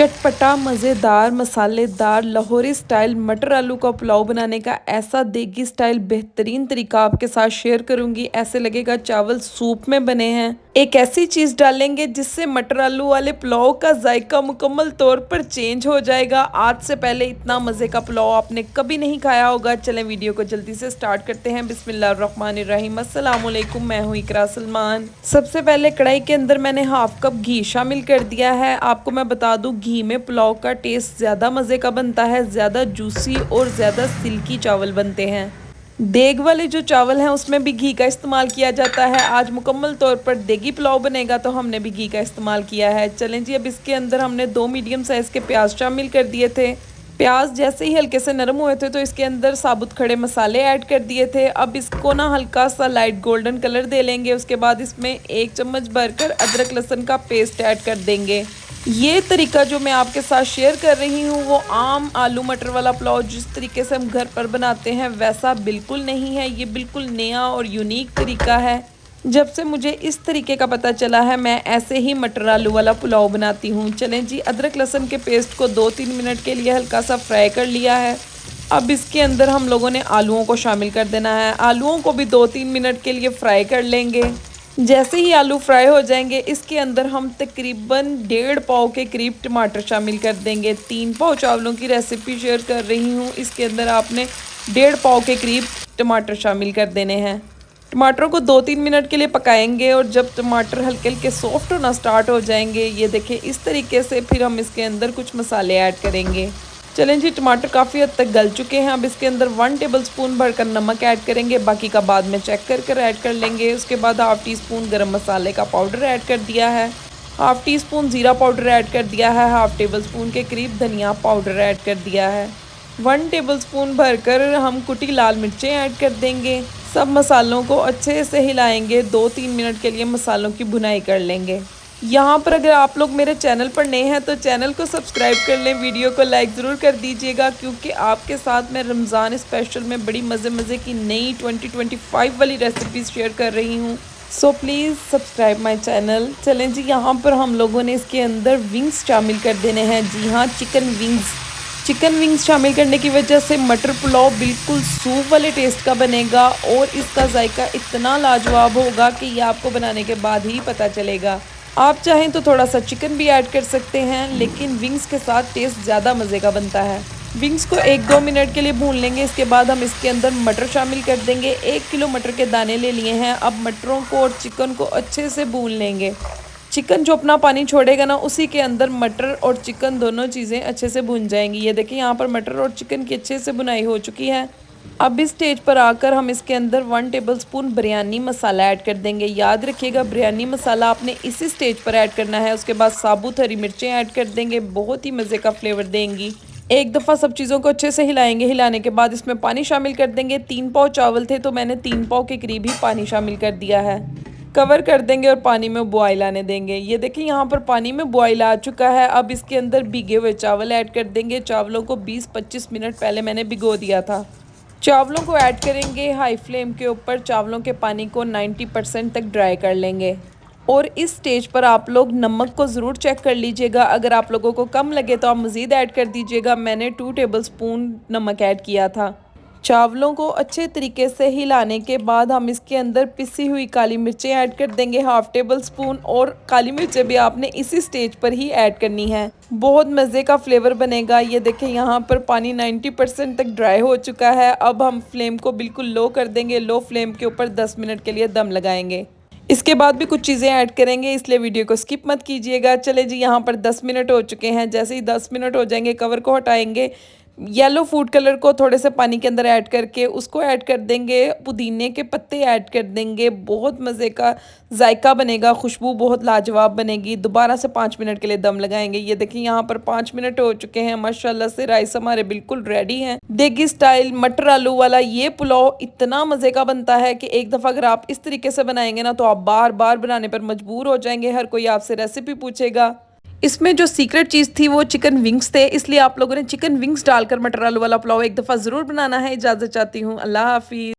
चटपटा मज़ेदार मसालेदार लाहौरी स्टाइल मटर आलू का पुलाव बनाने का ऐसा देगी स्टाइल बेहतरीन तरीका आपके साथ शेयर करूंगी। ऐसे लगेगा चावल सूप में बने हैं। एक ऐसी चीज़ डालेंगे जिससे मटर आलू वाले पुलाव का जायका मुकम्मल तौर पर चेंज हो जाएगा। आज से पहले इतना मज़े का पुलाव आपने कभी नहीं खाया होगा। चलें वीडियो को जल्दी से स्टार्ट करते हैं। बिस्मिल्लाहिर्रहमानिर्रहीम। अस्सलाम वालेकुम, मैं हूँ इकरा सलमान। सबसे पहले कढ़ाई के अंदर मैंने हाफ कप घी शामिल कर दिया है। आपको मैं बता दूँ, घी में पुलाव का टेस्ट ज़्यादा मज़े का बनता है, ज़्यादा जूसी और ज़्यादा सिल्की चावल बनते हैं। देग वाले जो चावल हैं उसमें भी घी का इस्तेमाल किया जाता है। आज मुकम्मल तौर पर देगी पुलाव बनेगा तो हमने भी घी का इस्तेमाल किया है। चलें जी, अब इसके अंदर हमने 2 मीडियम साइज़ के प्याज शामिल कर दिए थे। प्याज जैसे ही हल्के से नरम हुए थे तो इसके अंदर साबुत खड़े मसाले ऐड कर दिए थे। अब इसको ना हल्का सा लाइट गोल्डन कलर दे लेंगे। उसके बाद इसमें 1 चम्मच भरकर अदरक लहसुन का पेस्ट ऐड कर देंगे। ये तरीका जो मैं आपके साथ शेयर कर रही हूँ वो आम आलू मटर वाला पुलाव जिस तरीके से हम घर पर बनाते हैं वैसा बिल्कुल नहीं है। ये बिल्कुल नया और यूनिक तरीका है। जब से मुझे इस तरीके का पता चला है मैं ऐसे ही मटर आलू वाला पुलाव बनाती हूँ। चलें जी, अदरक लहसुन के पेस्ट को 2-3 मिनट के लिए हल्का सा फ्राई कर लिया है। अब इसके अंदर हम लोगों ने आलूओं को शामिल कर देना है। आलूओं को भी 2-3 मिनट के लिए फ्राई कर लेंगे। जैसे ही आलू फ्राई हो जाएंगे इसके अंदर हम तकरीबन 1.5 पाव के करीब टमाटर शामिल कर देंगे। 3 पाव चावलों की रेसिपी शेयर कर रही हूँ। इसके अंदर आपने 1.5 पाव के करीब टमाटर शामिल कर देने हैं। टमाटरों को 2-3 मिनट के लिए पकाएंगे और जब टमाटर हल्के हल्के सॉफ्ट होना स्टार्ट हो जाएंगे, ये देखें इस तरीके से, फिर हम इसके अंदर कुछ मसाले ऐड करेंगे। चलें जी, टमाटर काफ़ी हद तक गल चुके हैं। अब इसके अंदर 1 टेबलस्पून भरकर नमक ऐड करेंगे, बाकी का बाद में चेक कर ऐड कर लेंगे। उसके बाद हाफ़ टी स्पून गरम मसाले का पाउडर ऐड कर दिया है, हाफ़ टी स्पून ज़ीरा पाउडर ऐड कर दिया है, हाफ़ टेबल स्पून के करीब धनिया पाउडर ऐड कर दिया है। 1 टेबलस्पून भरकर हम कुटी लाल मिर्चें ऐड कर देंगे। सब मसालों को अच्छे से हिलाएंगे। 2-3 मिनट के लिए मसालों की भुनाई कर लेंगे। यहाँ पर अगर आप लोग मेरे चैनल पर नए हैं तो चैनल को सब्सक्राइब कर लें, वीडियो को लाइक ज़रूर कर दीजिएगा क्योंकि आपके साथ मैं रमज़ान स्पेशल में बड़ी मज़े की नई 2025 वाली रेसिपीज़ शेयर कर रही हूँ। So please subscribe my channel. चलें जी, यहाँ पर हम लोगों ने इसके अंदर विंग्स शामिल कर देने हैं। जी हाँ, चिकन विंग्स शामिल करने की वजह से मटर पुलाव बिल्कुल सूप वाले टेस्ट का बनेगा और इसका जायका इतना लाजवाब होगा कि ये आपको बनाने के बाद ही पता चलेगा। आप चाहें तो थोड़ा सा चिकन भी ऐड कर सकते हैं, लेकिन विंग्स के साथ टेस्ट ज़्यादा मज़े का बनता है। विंग्स को 1-2 मिनट के लिए भून लेंगे। इसके बाद हम इसके अंदर मटर शामिल कर देंगे। 1 किलो मटर के दाने ले लिए हैं। अब मटरों को और चिकन को अच्छे से भून लेंगे। चिकन जो अपना पानी छोड़ेगा ना, उसी के अंदर मटर और चिकन दोनों चीज़ें अच्छे से भुन जाएंगी। ये देखिए यहाँ पर मटर और चिकन की अच्छे से भुनाई हो चुकी है। अब इस स्टेज पर आकर हम इसके अंदर 1 टेबलस्पून बिरयानी मसाला ऐड कर देंगे। याद रखिएगा, बिरयानी मसाला आपने इसी स्टेज पर ऐड करना है। उसके बाद साबुत हरी मिर्चें ऐड कर देंगे, बहुत ही मज़े का फ्लेवर देंगी। एक दफ़ा सब चीज़ों को अच्छे से हिलाएंगे। हिलाने के बाद इसमें पानी शामिल कर देंगे। 3 पाव चावल थे तो मैंने 3 पाव के करीब ही पानी शामिल कर दिया है। कवर कर देंगे और पानी में बॉयल आने देंगे। ये देखिए यहाँ पर पानी में बॉयल आ चुका है। अब इसके अंदर भीगे हुए चावल ऐड कर देंगे। चावलों को 20-25 मिनट पहले मैंने भिगो दिया था। चावलों को ऐड करेंगे हाई फ्लेम के ऊपर। चावलों के पानी को 90% तक ड्राई कर लेंगे और इस स्टेज पर आप लोग नमक को ज़रूर चेक कर लीजिएगा। अगर आप लोगों को कम लगे तो आप मज़ीद ऐड कर दीजिएगा। मैंने 2 टेबलस्पून नमक ऐड किया था। चावलों को अच्छे तरीके से हिलाने के बाद हम इसके अंदर पिसी हुई काली मिर्चें ऐड कर देंगे, हाफ़ टेबल स्पून। और काली मिर्चें भी आपने इसी स्टेज पर ही ऐड करनी है, बहुत मज़े का फ्लेवर बनेगा। ये देखें यहाँ पर पानी 90% तक ड्राई हो चुका है। अब हम फ्लेम को बिल्कुल लो कर देंगे। लो फ्लेम के ऊपर 10 मिनट के लिए दम लगाएंगे। इसके बाद भी कुछ चीज़ें ऐड करेंगे, इसलिए वीडियो को स्किप मत कीजिएगा। चले जी, यहाँ पर 10 मिनट हो चुके हैं। जैसे ही 10 मिनट हो जाएंगे कवर को हटाएंगे। येलो फूड कलर को थोड़े से पानी के अंदर ऐड करके उसको ऐड कर देंगे। पुदीने के पत्ते ऐड कर देंगे, बहुत मज़े का जायका बनेगा, खुशबू बहुत लाजवाब बनेगी। दोबारा से 5 मिनट के लिए दम लगाएंगे। ये देखिए यहाँ पर 5 मिनट हो चुके हैं। माशाल्लाह से राइस हमारे बिल्कुल रेडी हैं। देगी स्टाइल मटर आलू वाला ये पुलाव इतना मज़े का बनता है कि एक दफ़ा अगर आप इस तरीके से बनाएंगे ना तो आप बार बार बनाने पर मजबूर हो जाएंगे। हर कोई आपसे रेसिपी पूछेगा। इसमें जो सीक्रेट चीज़ थी वो चिकन विंग्स थे, इसलिए आप लोगों ने चिकन विंग्स डालकर मटर आलू वाला पुलाव एक दफ़ा ज़रूर बनाना है। इजाज़त चाहती हूँ। अल्लाह हाफिज़।